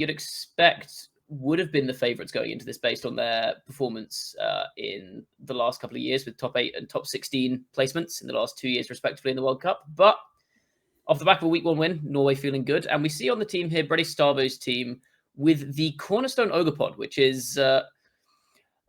you'd expect would have been the favourites going into this based on their performance in the last couple of years with top 8 and top 16 placements in the last 2 years, respectively, in the World Cup. But off the back of a week 1 win, Norway feeling good. And we see on the team here, Brede Stavø's team with the Cornerstone Ogre, which is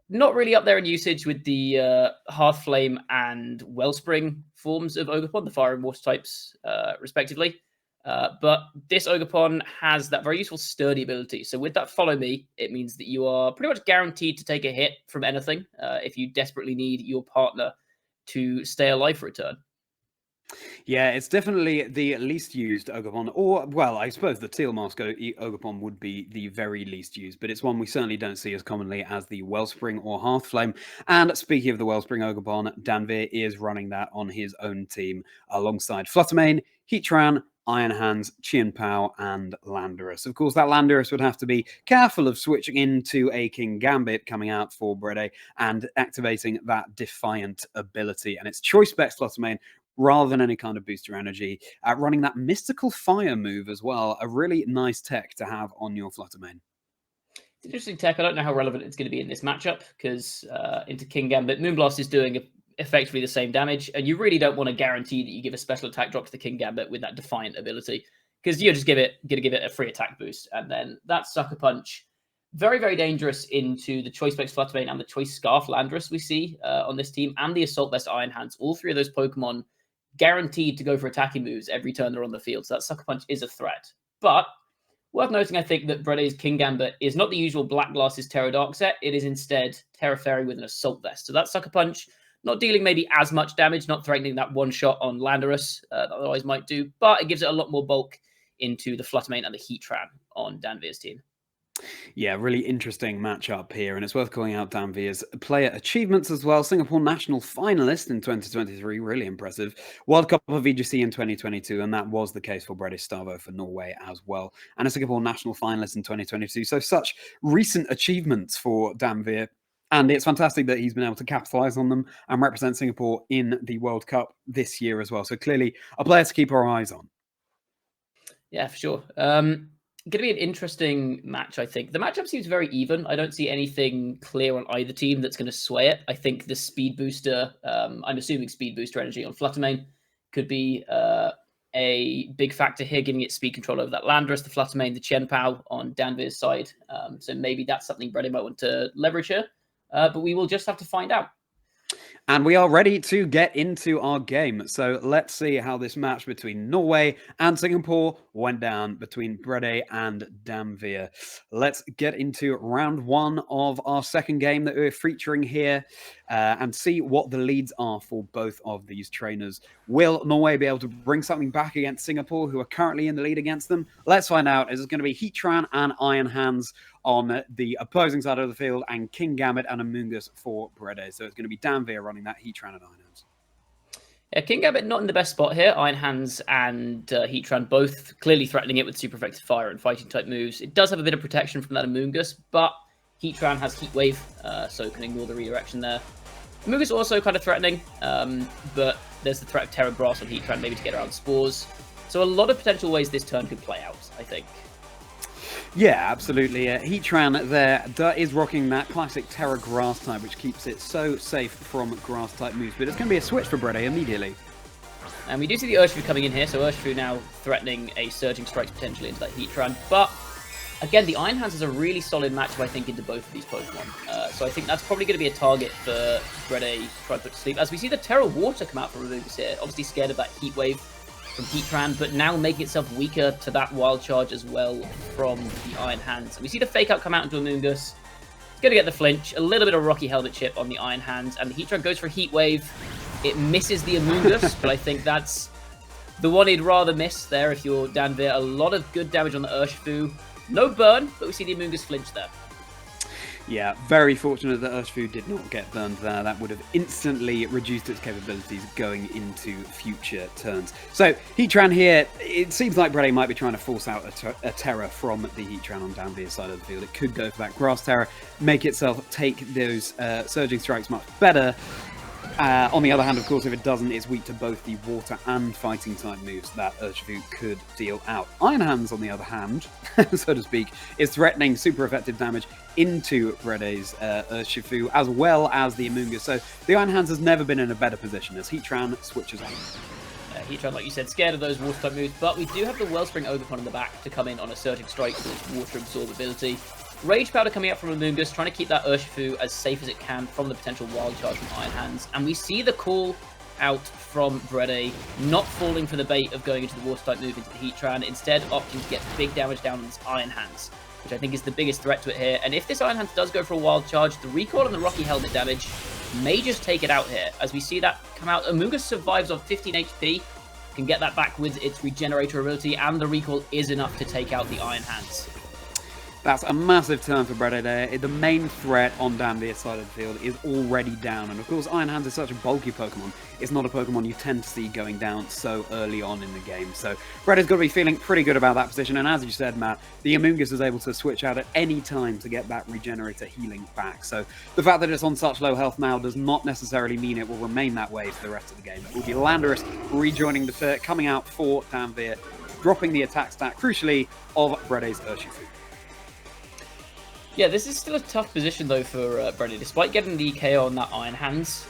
not really up there in usage with the Hearthflame and Wellspring forms of Ogre, the fire and water types, respectively. But this Ogre has that very useful sturdy ability. So with that follow me, it means that you are pretty much guaranteed to take a hit from anything if you desperately need your partner to stay alive for a turn. Yeah, it's definitely the least used Ogre, or, well, I suppose the Teal Mask Ogre would be the very least used, but it's one we certainly don't see as commonly as the Wellspring or Hearthflame. And speaking of the Wellspring Ogre, Daanvir is running that on his own team alongside Fluttermane, Heatran, Iron Hands, Chien-Pao, and Landorus. Of course, that Landorus would have to be careful of switching into a Kingambit coming out for Brede and activating that Defiant ability. And it's Choice Specs Fluttermane rather than any kind of booster energy, running that Mystical Fire move as well. A really nice tech to have on your Fluttermane. It's interesting tech. I don't know how relevant it's going to be in this matchup because into Kingambit, Moonblast is doing effectively the same damage, and you really don't want to guarantee that you give a special attack drop to the Kingambit with that Defiant ability because you're just going to give it a free attack boost, and then that Sucker Punch, very, very dangerous into the Choice Specs Fluttermane and the Choice Scarf Landorus we see on this team, and the Assault Vest Iron Hands. All three of those Pokemon guaranteed to go for attacking moves every turn they're on the field. So that Sucker Punch is a threat. But worth noting, I think, that Brede's Kingambit is not the usual Black Glasses Terra Dark set. It is instead Terra Fairy with an Assault Vest. So that Sucker Punch, not dealing maybe as much damage, not threatening that one shot on Landorus that otherwise might do, but it gives it a lot more bulk into the Fluttermane and the Heatran on Daanvir's team. Yeah, really interesting matchup here, and it's worth calling out Daanvir's player achievements as well. Singapore national finalist in 2023, really impressive. World Cup of VGC in 2022, and that was the case for Brede Stavø for Norway as well. And a Singapore national finalist in 2022. So such recent achievements for Daanvir. And it's fantastic that he's been able to capitalize on them and represent Singapore in the World Cup this year as well. So clearly a player to keep our eyes on. Yeah, for sure. Going to be an interesting match, I think. The matchup seems very even. I don't see anything clear on either team that's going to sway it. I think the speed booster, I'm assuming speed booster energy on Fluttermane could be a big factor here, giving it speed control over that Landorus, the Fluttermane, the Chien-Pao on Daanvir's side. So maybe that's something Brede might want to leverage here. But we will just have to find out. And we are ready to get into our game. So let's see how this match between Norway and Singapore went down between Brede and Daanvir. Let's get into round 1 of our second game that we're featuring here and see what the leads are for both of these trainers. Will Norway be able to bring something back against Singapore, who are currently in the lead against them? Let's find out. Is it going to be Heatran and Iron Hands on the opposing side of the field, and Kingambit and Amoonguss for Brede? So it's going to be Daanvir running that Heatran and Iron Hands. Yeah, Kingambit not in the best spot here. Iron Hands and Heatran both clearly threatening it with super effective fire and fighting type moves. It does have a bit of protection from that Amoonguss, but Heatran has Heat Wave, so can ignore the redirection there. Amoonguss also kind of threatening, but there's the threat of Terra Brass on Heatran, maybe to get around Spores. So a lot of potential ways this turn could play out, I think. Yeah, absolutely. Heatran there is rocking that classic Terra Grass type, which keeps it so safe from Grass type moves. But it's going to be a switch for Brede immediately. And we do see the Urshifu coming in here, so Urshifu now threatening a Surging Strikes potentially into that Heatran. But again, the Iron Hands is a really solid matchup, I think, into both of these Pokemon. So I think that's probably going to be a target for Brede to try to put to sleep. As we see the Terra Water come out from Amoonguss here, obviously scared of that Heat Wave from Heatran, but now making itself weaker to that Wild Charge as well from the Iron Hands. And we see the Fake Out come out into Amoonguss. It's going to get the flinch, a little bit of Rocky Helmet chip on the Iron Hands, and the Heatran goes for Heat Wave. It misses the Amoonguss, but I think that's the one he'd rather miss there if you're Daanvir. A lot of good damage on the Urshifu. No burn, but we see the Amoonguss flinch there. Yeah, very fortunate that Urshifu did not get burned there. That would have instantly reduced its capabilities going into future turns. So, Heatran here, it seems like Brede might be trying to force out a Terra from the Heatran on Daanvir's side of the field. It could go for that Grass Terra, make itself take those Surging Strikes much better. On the other hand, of course, if it doesn't, it's weak to both the water and fighting type moves that Urshifu could deal out. Iron Hands, on the other hand, so to speak, is threatening super effective damage into Brede's Urshifu, as well as the Amoonguss. So the Iron Hands has never been in a better position as Heatran switches out. Heatran, like you said, scared of those water type moves, but we do have the Wellspring Ogerpon in the back to come in on a Surging Strike with its water absorbability. Rage Powder coming out from Amoonguss, trying to keep that Urshifu as safe as it can from the potential Wild Charge from Iron Hands. And we see the call out from Brede, not falling for the bait of going into the Water-type move into the Heatran, instead opting to get big damage down on this Iron Hands, which I think is the biggest threat to it here. And if this Iron Hands does go for a Wild Charge, the recoil and the Rocky Helmet damage may just take it out here. As we see that come out, Amoonguss survives on 15 HP, can get that back with its Regenerator ability, and the recoil is enough to take out the Iron Hands. That's a massive turn for Brede there. The main threat on Daanvir's side of the field is already down. And of course, Iron Hands is such a bulky Pokemon. It's not a Pokemon you tend to see going down so early on in the game. So Brede's got to be feeling pretty good about that position. And as you said, Matt, the Amoonguss is able to switch out at any time to get that Regenerator healing back. So the fact that it's on such low health now does not necessarily mean it will remain that way for the rest of the game. It will be Landorus rejoining the fight, coming out for Daanvir, dropping the attack stat, crucially, of Brede's Urshifu. Yeah, this is still a tough position, though, for Brede. Despite getting the KO on that Iron Hands,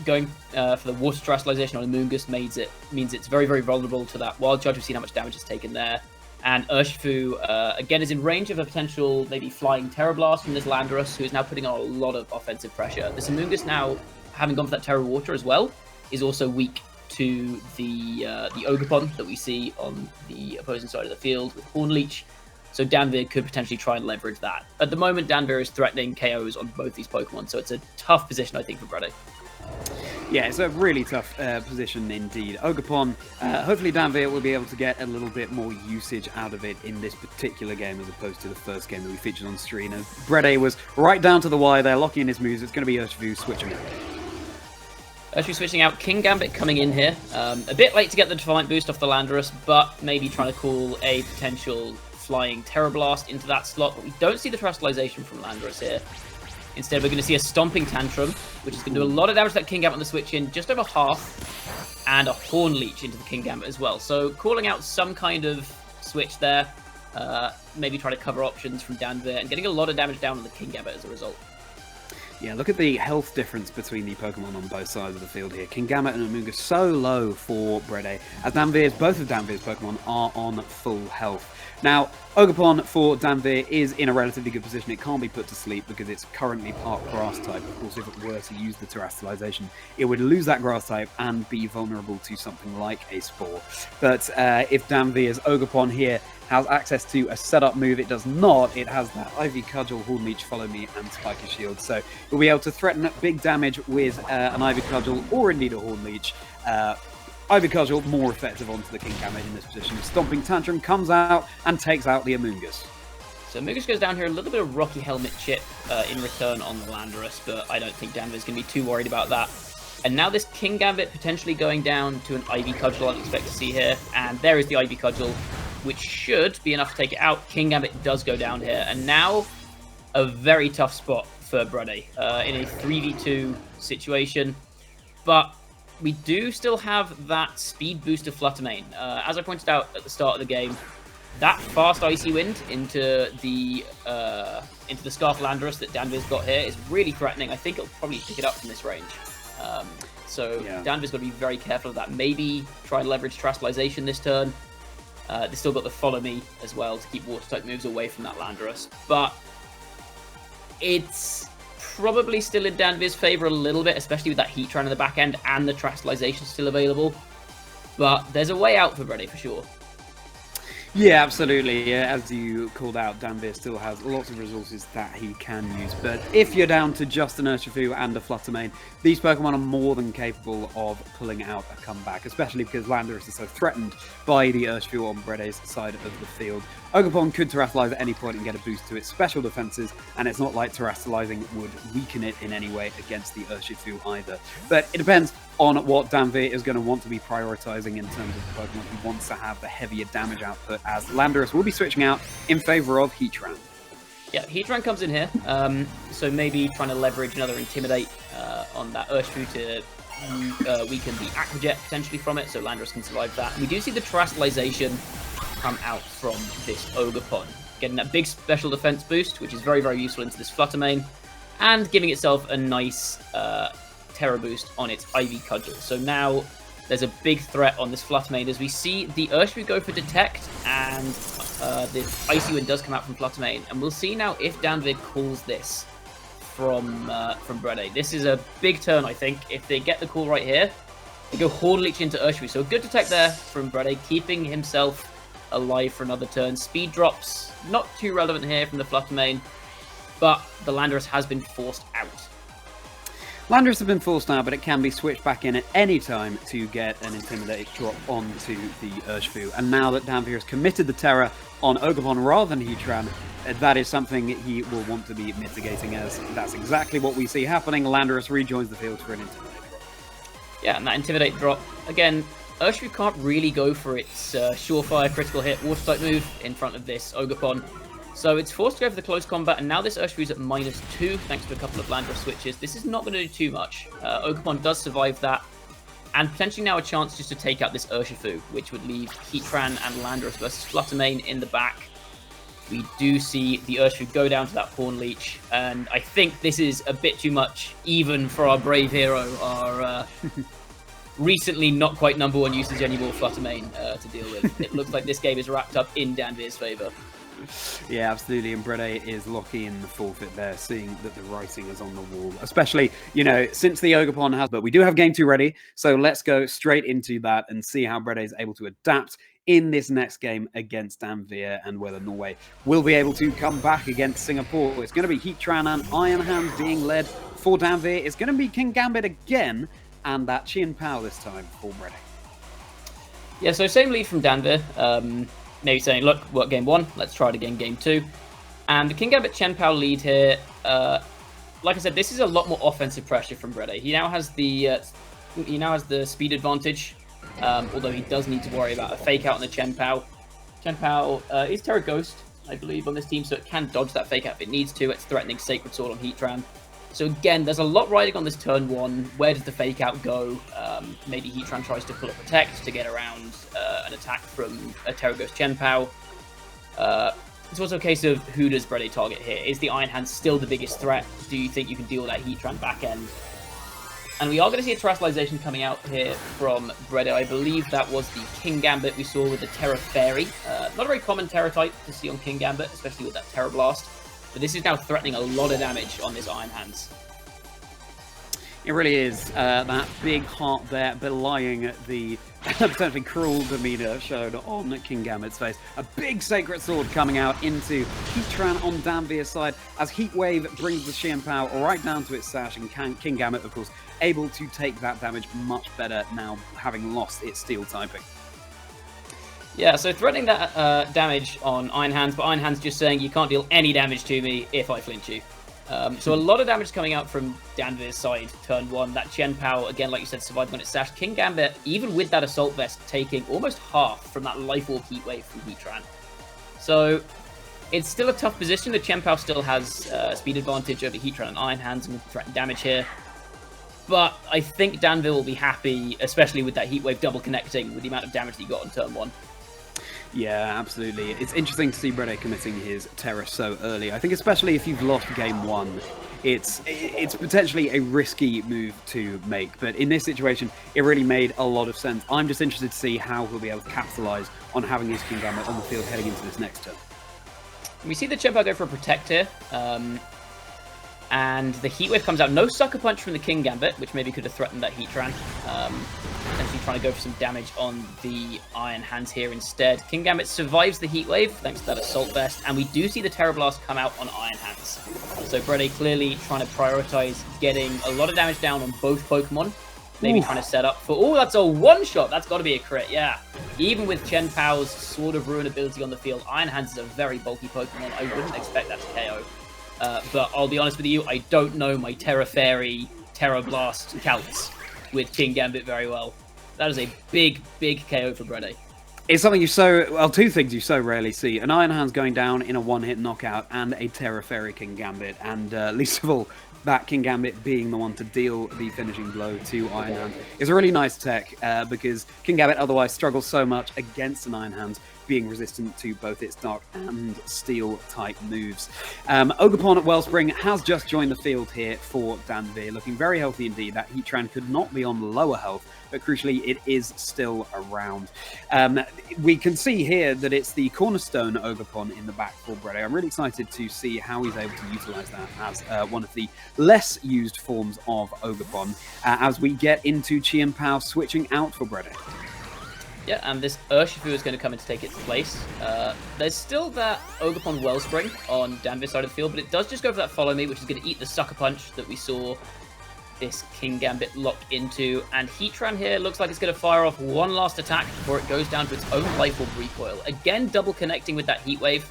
going for the Water Terrestrialization on Amoonguss means it's very, very vulnerable to that Wild Charge. We've seen how much damage it's taken there. And Urshifu, again, is in range of a potential maybe Flying Terror Blast from this Landorus, who is now putting on a lot of offensive pressure. This Amoonguss now, having gone for that Terror Water as well, is also weak to the Ogerpon that we see on the opposing side of the field with Horn Leech. So Daanvir could potentially try and leverage that. At the moment, Daanvir is threatening KOs on both these Pokemon, so it's a tough position, I think, for Brede. Yeah, it's a really tough position indeed. Ogerpon, hopefully Daanvir will be able to get a little bit more usage out of it in this particular game as opposed to the first game that we featured on screen. And Brede was right down to the wire there, locking in his moves. It's going to be Urshifu switching out. Urshifu switching out, Kingambit coming in here. A bit late to get the Defiant boost off the Landorus, but maybe trying to call a potential Flying Terror Blast into that slot, but we don't see the Terrestrialization from Landorus here. Instead, we're going to see a Stomping Tantrum, which is going to do a lot of damage to that Kingambit on the switch in, just over half, and a Horn Leech into the Kingambit as well. So calling out some kind of switch there, maybe try to cover options from Daanvir, and getting a lot of damage down on the Kingambit as a result. Yeah, look at the health difference between the Pokemon on both sides of the field here. Kingambit and Amoonguss so low for Brede, as both of Daanvir's Pokemon are on full health. Now, Ogerpon for Daanvir is in a relatively good position. It can't be put to sleep because it's currently part grass type. Of course, if it were to use the Terrestrialization, it would lose that grass type and be vulnerable to something like a Spore. But if Daanvir's Ogerpon here has access to a setup move, it does not. It has that Ivy Cudgel, Horn Leech, Follow Me, and Spiky Shield. So you'll be able to threaten big damage with an Ivy Cudgel or indeed a Horn Leech. Ivy Cudgel more effective onto the Kingambit in this position. Stomping Tantrum comes out and takes out the Amoonguss. So Amoonguss goes down here, a little bit of Rocky Helmet chip in return on the Landorus, but I don't think Daanvir's going to be too worried about that. And now this Kingambit potentially going down to an Ivy Cudgel I'd expect to see here. And there is the Ivy Cudgel, which should be enough to take it out. Kingambit does go down here. And now a very tough spot for Brede in a 3v2 situation. But we do still have that speed boost of Fluttermane. As I pointed out at the start of the game, that fast Icy Wind into the Scarf Landorus that Daanvir's got here is really threatening. I think it'll probably pick it up from this range. Daanvir's got to be very careful of that. Maybe try and leverage Terrestrialization this turn. They've still got the Follow Me as well to keep Water-type moves away from that Landorus. But it's probably still in Daanvir's favour a little bit, especially with that Heatran in the back end and the Terrestrialization still available. But there's a way out for Brede for sure. Yeah, absolutely. As you called out, Daanvir still has lots of resources that he can use. But if you're down to just an Urshifu and a Fluttermane, these Pokemon are more than capable of pulling out a comeback, especially because Landorus is so threatened by the Urshifu on Brede's side of the field. Ogerpon could Terrestrialize at any point and get a boost to its special defenses, and it's not like Terrestrializing would weaken it in any way against the Urshifu either. But it depends on what Daanvir is going to want to be prioritizing in terms of the Pokemon he wants to have the heavier damage output, as Landorus will be switching out in favor of Heatran. Yeah, Heatran comes in here, so maybe trying to leverage another Intimidate on that Urshifu to weaken the Aqua Jet potentially from it, so Landorus can survive that. And we do see the Terastallization come out from this Ogerpon, getting that big special defense boost, which is very, very useful into this Flutter Mane, and giving itself a nice Terra boost on its Ivy Cudgel. So now there's a big threat on this Flutter Mane as we see the Urshifu go for Detect, and the Icy Wind does come out from Flutter Mane, and we'll see now if Daanvir calls this from Brede. This is a big turn, I think. If they get the call right here, they go Horde Leech into Urshifu. So a good Detect there from Brede, keeping himself alive for another turn. Speed drops, not too relevant here from the Flutter Mane, but the Landorus has been forced out. Landorus has been forced out, but it can be switched back in at any time to get an Intimidate drop onto the Urshifu. And now that Daanvir has committed the Terror on Ogerpon rather than Heatran, that is something he will want to be mitigating, as that's exactly what we see happening. Landorus rejoins the field for an Intimidate drop. Yeah, and that Intimidate drop, again, Urshifu can't really go for its surefire critical hit water type move in front of this Ogerpon. So it's forced to go for the close combat, and now this Urshifu's at -2 thanks to a couple of Landorus switches. This is not going to do too much. Ogerpon does survive that, and potentially now a chance just to take out this Urshifu, which would leave Heatran and Landorus versus Flutter Mane in the back. We do see the Urshifu go down to that Horn Leech, and I think this is a bit too much even for our brave hero, our recently not quite #1 usage anymore Flutter Mane to deal with. It looks like this game is wrapped up in Daanvir's favour. Yeah, absolutely, and Brede is locking in the forfeit there, seeing that the writing is on the wall, especially, you know, since the Ogerpon has, but we do have Game 2 ready, so let's go straight into that and see how Brede is able to adapt in this next game against Daanvir, and whether Norway will be able to come back against Singapore. It's going to be Heatran and Iron Hand being led for Daanvir. It's going to be King Gambit again, and that Chien Pao this time for Brede. Yeah, so same lead from Daanvir. Maybe saying, look, work game 1, let's try it again game 2. And the King Gambit Chien Pao lead here, like I said, this is a lot more offensive pressure from Brede. He now has the speed advantage, although he does need to worry about a fake out on the Chien Pao. Chien Pao is Terra Ghost, I believe, on this team, so it can dodge that fake out if it needs to. It's threatening Sacred Sword on Heatran. So again, there's a lot riding on this turn 1. Where does the fake out go? Maybe Heatran tries to pull a Protect to get around an attack from a Terra Ghost Chien Pao. It's also a case of who does Brede target here? Is the Iron Hand still the biggest threat? Do you think you can deal with that Heatran back end? And we are going to see a Terastallization coming out here from Brede. I believe that was the King Gambit we saw with the Terra Fairy. Not a very common Terra type to see on King Gambit, especially with that Terra Blast. But this is now threatening a lot of damage on this Iron Hands. It really is. That big heart there belying the potentially cruel demeanor shown on King Gambit's face. A big Sacred Sword coming out into Heatran on Daanvir's side as Heatwave brings the Chien Pao right down to its sash, and King Gambit, of course, able to take that damage much better now, having lost its steel typing. Yeah, so threatening that damage on Iron Hands, but Iron Hands just saying you can't deal any damage to me if I flinch you. So a lot of damage coming out from Daanvir's side, turn 1. That Chien Pao, again, like you said, survived when it sashed. King Gambit, even with that Assault Vest, taking almost half from that Life Orb Heatwave from Heatran. So it's still a tough position. The Chien Pao still has speed advantage over Heatran and Iron Hands and threaten damage here. But I think Daanvir will be happy, especially with that Heatwave double connecting with the amount of damage that he got on turn 1. Yeah, absolutely. It's interesting to see Brede committing his Terra so early. I think especially if you've lost game 1, it's potentially a risky move to make. But in this situation, it really made a lot of sense. I'm just interested to see how he'll be able to capitalize on having his King Gambit on the field heading into this next turn. We see the Chien Pao go for a Protect here. And the Heatwave comes out. No Sucker Punch from the King Gambit, which maybe could have threatened that Heatran. Potentially trying to go for some damage on the Iron Hands here instead. King Gambit survives the Heatwave thanks to that Assault Vest. And we do see the Terra Blast come out on Iron Hands. So Brede clearly trying to prioritize getting a lot of damage down on both Pokemon. Maybe trying to set up for... Oh, that's a one-shot. That's got to be a crit, yeah. Even with Chien Pao's Sword of Ruin ability on the field, Iron Hands is a very bulky Pokemon. I wouldn't expect that to KO. But I'll be honest with you, I don't know my Terra Fairy, Terra Blast counts with King Gambit very well. That is a big, big KO for Brede. It's something two things you so rarely see. An Iron Hands going down in a one-hit knockout and a Terra Fairy King Gambit. And least of all, that King Gambit being the one to deal the finishing blow to Iron Hands is a really nice tech because King Gambit otherwise struggles so much against an Iron Hands, being resistant to both its Dark and Steel type moves. Ogerpon Wellspring has just joined the field here for Daanvir, looking very healthy indeed. That Heatran could not be on lower health, but crucially it is still around. We can see here that it's the Cornerstone Ogerpon in the back for Brede. I'm really excited to see how he's able to utilize that as one of the less used forms of Ogerpon as we get into Chi and Pao switching out for Brede. Yeah, and this Urshifu is going to come in to take its place. There's still that Ogerpon Wellspring on Daanvir's side of the field, but it does just go for that Follow Me, which is going to eat the Sucker Punch that we saw this King Gambit lock into. And Heatran here looks like it's going to fire off one last attack before it goes down to its own Life Orb recoil. Again, double connecting with that Heat Wave.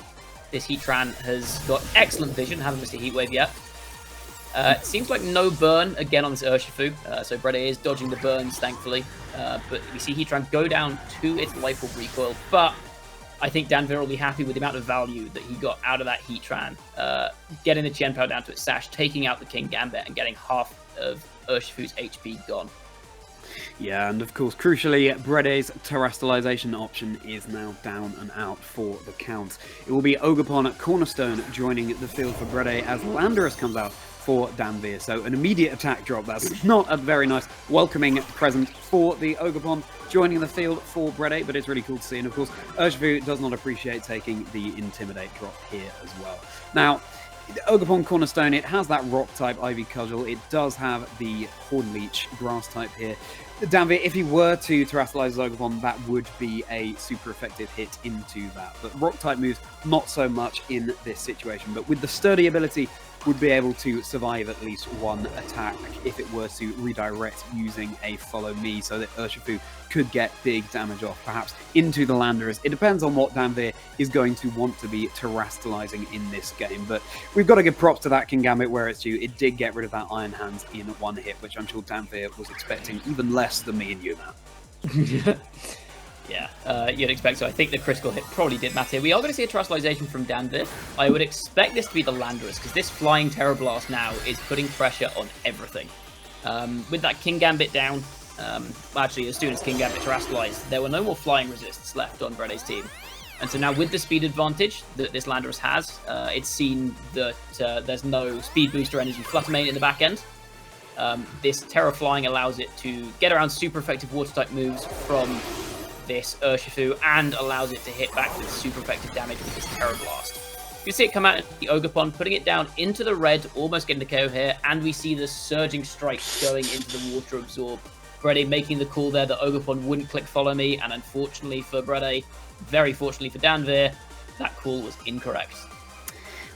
This Heatran has got excellent vision, haven't missed a Heat Wave yet. It seems like no burn again on this Urshifu, so Brede is dodging the burns, thankfully. But we see Heatran go down to its Life Orb recoil, but I think Daanvir will be happy with the amount of value that he got out of that Heatran, getting the Chien-Pao down to its sash, taking out the King Gambit, and getting half of Urshifu's HP gone. Yeah, and of course, crucially, Brede's terrestrialization option is now down and out for the count. It will be Ogerpon Cornerstone joining the field for Brede as Landorus comes out for Daanvir. So an immediate attack drop. That's not a very nice welcoming present for the Ogerpon joining the field for Brede, but it's really cool to see. And of course, Urshifu does not appreciate taking the Intimidate drop here as well. Now, Ogerpon Cornerstone, it has that rock type Ivy Cudgel. It does have the Horn Leech grass type here. Daanvir, if he were to terrestrialize his Ogerpon, that would be a super effective hit into that. But rock type moves, not so much in this situation. But with the sturdy ability, would be able to survive at least one attack if it were to redirect using a Follow Me so that Urshifu could get big damage off, perhaps into the Landorus. It depends on what Daanvir is going to want to be terrestrializing in this game, but we've got to give props to that King Gambit where it's due. It did get rid of that Iron Hands in one hit, which I'm sure Daanvir was expecting even less than me and you, Matt. Yeah, you'd expect so. I think the critical hit probably did matter. We are going to see a terrestrialization from Daanvir. I would expect this to be the Landorus, because this flying Terror Blast now is putting pressure on everything. With that King Gambit down, actually, as soon as King Gambit terrestrialized, there were no more flying resists left on Brede's team. And so now with the speed advantage that this Landorus has, it's seen that there's no speed booster energy Flutter Mane in the back end. This Terra Flying allows it to get around super effective water type moves from this Urshifu and allows it to hit back with super effective damage with this Terror Blast. You see it come out of the Ogerpon, putting it down into the red, almost getting the KO here, and we see the Surging Strikes going into the Water Absorb. Brede making the call there that Ogerpon wouldn't click Follow Me, and unfortunately for Brede, very fortunately for Daanvir, that call was incorrect.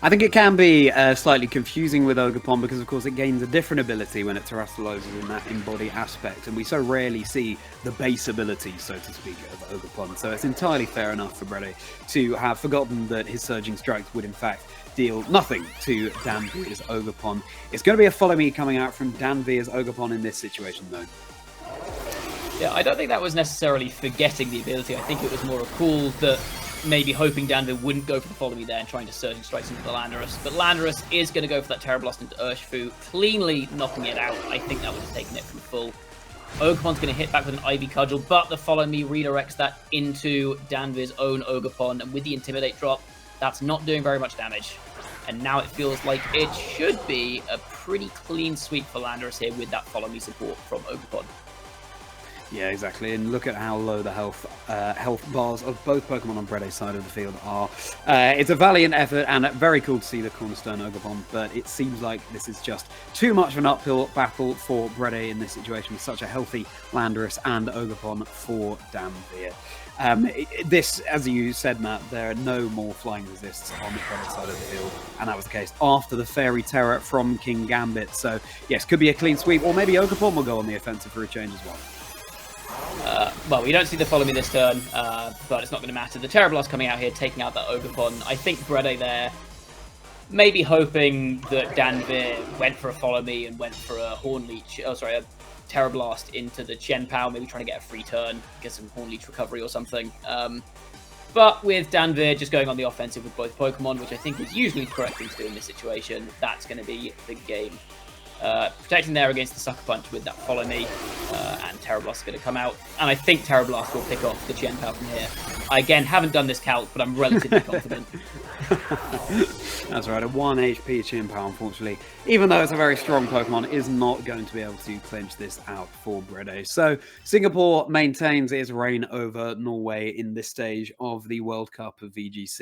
I think it can be slightly confusing with Ogerpon because, of course, it gains a different ability when it terrestrializes in that embody aspect, and we so rarely see the base ability, so to speak, of Ogerpon. So it's entirely fair enough for Brede to have forgotten that his Surging Strikes would, in fact, deal nothing to Daanvir's Ogerpon. It's going to be a Follow Me coming out from Daanvir's Ogerpon in this situation, though. Yeah, I don't think that was necessarily forgetting the ability. I think it was more a call that maybe hoping Daanvir wouldn't go for the Follow Me there and trying to Surging Strikes into the Landorus. But Landorus is going to go for that Terror Blast into Urshifu, cleanly knocking it out. I think that would have taken it from full. Ogerpon's going to hit back with an Ivy Cudgel, but the Follow Me redirects that into Daanvir's own Ogerpon, and with the Intimidate drop, that's not doing very much damage. And now it feels like it should be a pretty clean sweep for Landorus here with that Follow Me support from Ogerpon. Yeah, exactly. And look at how low the health bars of both Pokemon on Brede's side of the field are. It's a valiant effort and very cool to see the Cornerstone Ogerpon, but it seems like this is just too much of an uphill battle for Brede in this situation with such a healthy Landorus and Ogerpon for Daanvir. This, as you said, Matt, there are no more flying resists on the Brede side of the field, and that was the case after the Fairy Terror from King Gambit. So, yes, could be a clean sweep, or maybe Ogerpon will go on the offensive for a change as well. Well, we don't see the Follow Me this turn, but it's not going to matter. The Terror Blast coming out here, taking out that Ogerpon. I think Brede there, maybe hoping that Daanvir went for a Follow Me and went for a Horn Leech. Oh, sorry, a Terror Blast into the Chen Pao, maybe trying to get a free turn, get some Horn Leech recovery or something. But with Daanvir just going on the offensive with both Pokemon, which I think is usually the correct thing to do in this situation, that's going to be the game. Protecting there against the Sucker Punch with that Follow Me, and Terror Blast is going to come out. And I think Terror Blast will pick off the Chen Pao from here. I, again, haven't done this calc, but I'm relatively confident. That's right, a 1 HP Chen Pao, unfortunately, even though it's a very strong Pokemon, is not going to be able to clinch this out for Brede. So Singapore maintains its reign over Norway in this stage of the World Cup of VGC.